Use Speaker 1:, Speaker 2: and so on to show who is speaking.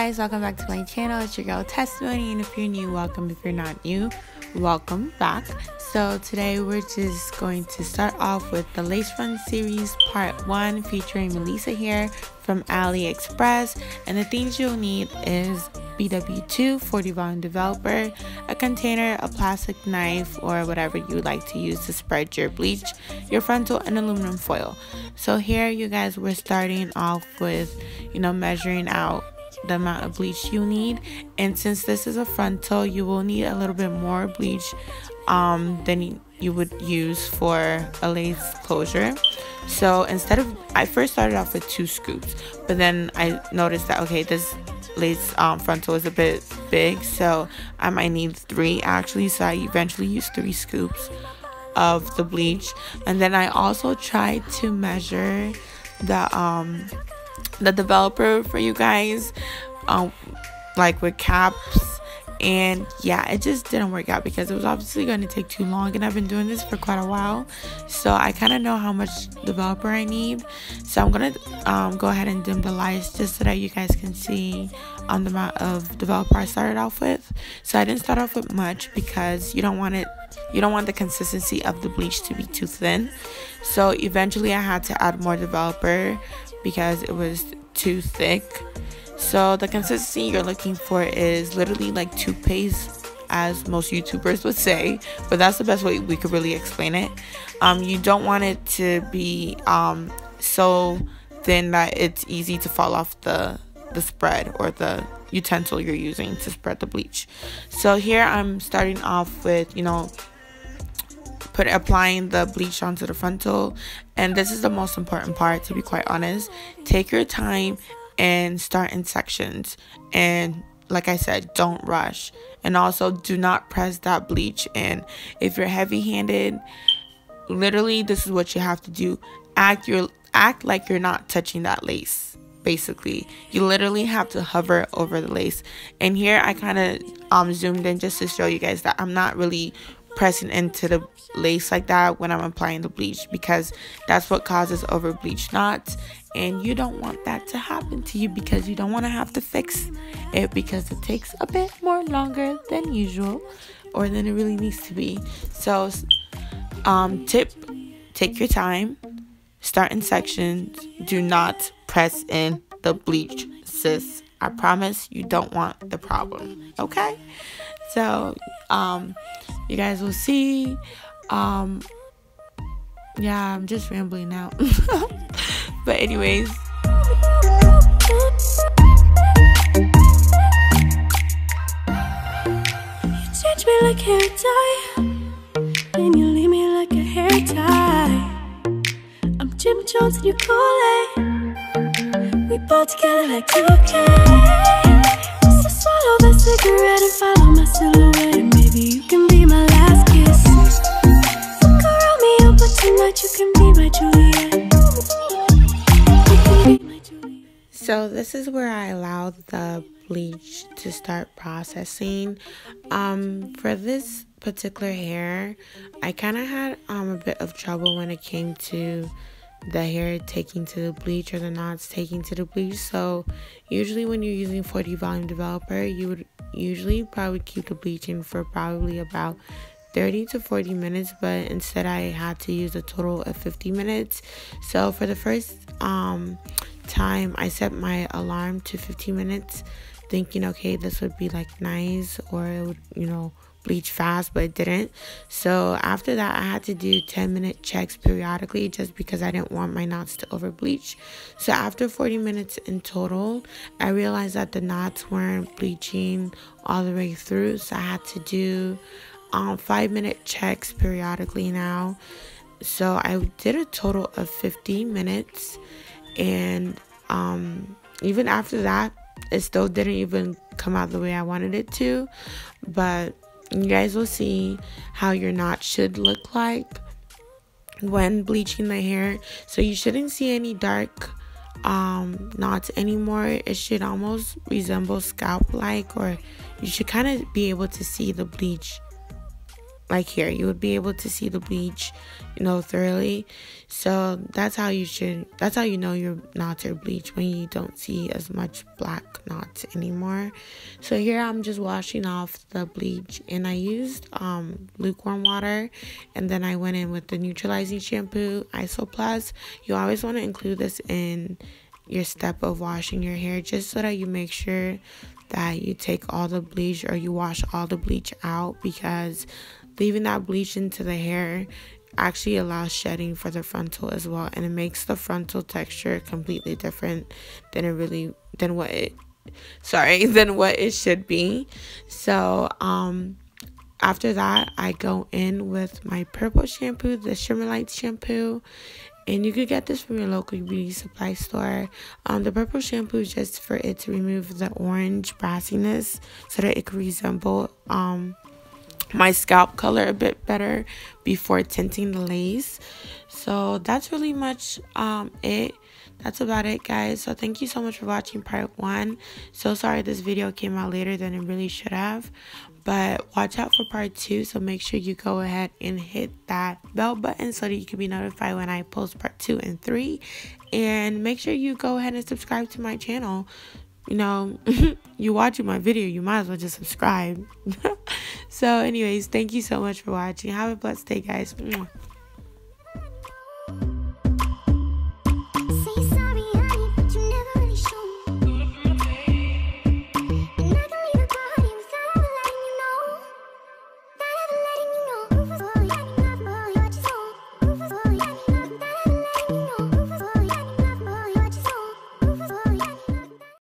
Speaker 1: guys, welcome back to my channel. It's your girl Testimony, and if you're new, welcome. If you're not new, welcome back. So today we're just going to start off with the lace front series part 1 featuring Melissa here from Aliexpress, and the things you'll need is BW2 40 volume developer, a container, a plastic knife, or whatever you like to use to spread your bleach, your frontal, and aluminum foil. So here you guys, we're starting off with measuring out the amount of bleach you need, and since this is a frontal, you will need a little bit more bleach than you would use for a lace closure. So I first started off with 2 scoops, but then I noticed that okay, this lace frontal is a bit big, so I might need 3 actually. So I eventually used 3 scoops of the bleach, and then I also tried to measure the developer for you guys, like with caps, and yeah, it just didn't work out because it was obviously going to take too long, and I've been doing this for quite a while, so I kind of know how much developer I need. So I'm gonna go ahead and dim the lights just so that you guys can see the amount of developer I started off with. So I didn't start off with much because you don't want the consistency of the bleach to be too thin. So eventually I had to add more developer because it was too thick. So the consistency you're looking for is literally like toothpaste, as most YouTubers would say, but that's the best way we could really explain it. You don't want it to be so thin that it's easy to fall off the spread or the utensil you're using to spread the bleach. So here I'm starting off with applying the bleach onto the frontal, and this is the most important part, to be quite honest. Take your time and start in sections, and like I said, don't rush, and also do not press that bleach in. If you're heavy-handed, literally this is what you have to do. Act like you're not touching that lace. Basically, you literally have to hover over the lace. And here I kind of zoomed in just to show you guys that I'm not really pressing into the lace like that when I'm applying the bleach, because that's what causes over bleach knots, and you don't want that to happen to you because you don't want to have to fix it because it takes a bit more longer than usual or than it really needs to be. So tip, take your time, start in sections, do not press in the bleach, sis. I promise you don't want the problem, okay? So you guys will see. Yeah, I'm just rambling now. But anyways,
Speaker 2: You change me like hair dye, and you leave me like a hair tie. I'm Jim Jones and you Kool-Aid. We both together like 2K. So swallow that cigarette and follow my silhouette, and maybe you can be my last kiss. Fuck a Romeo, but tonight you can be my Juliet.
Speaker 1: so this is where I allowed the bleach to start processing. For this particular hair, I kind of had a bit of trouble when it came to the hair taking to the bleach or the knots taking to the bleach. So usually when you're using 40 volume developer, you would usually probably keep the bleaching for probably about 30 to 40 minutes, but instead I had to use a total of 50 minutes. So for the first time, I set my alarm to 15 minutes thinking okay, this would be like nice, or it would bleach fast, but it didn't. So after that, I had to do 10-minute checks periodically just because I didn't want my knots to over bleach. So after 40 minutes in total, I realized that the knots weren't bleaching all the way through, so I had to do 5-minute checks periodically now. So I did a total of 50 minutes, and even after that, it still didn't even come out the way I wanted it to. But you guys will see how your knot should look like when bleaching the hair. So you shouldn't see any dark knots anymore. It should almost resemble scalp like, or you should kind of be able to see the bleach like here, you would be able to see the bleach, you know, thoroughly. So that's how you know your knots are bleached, when you don't see as much black knots anymore. So here I'm just washing off the bleach, and I used lukewarm water, and then I went in with the neutralizing shampoo, Isoplus. You always want to include this in your step of washing your hair, just so that you make sure that you take all the bleach, or you wash all the bleach out, because leaving that bleach into the hair actually allows shedding for the frontal as well, and it makes the frontal texture completely different than what it should be. So after that, I go in with my purple shampoo, the Shimmer Light shampoo, and you could get this from your local beauty supply store. The purple shampoo is just for it to remove the orange brassiness, so that it could resemble my scalp color a bit better before tinting the lace. So that's really much it. That's about it, guys. So thank you so much for watching part 1. So sorry this video came out later than it really should have, but watch out for part 2. So make sure you go ahead and hit that bell button so that you can be notified when I post part 2 and 3, and make sure you go ahead and subscribe to my channel. You know, you watching my video, you might as well just subscribe. So anyways, thank you so much for watching. Have a blessed day, guys.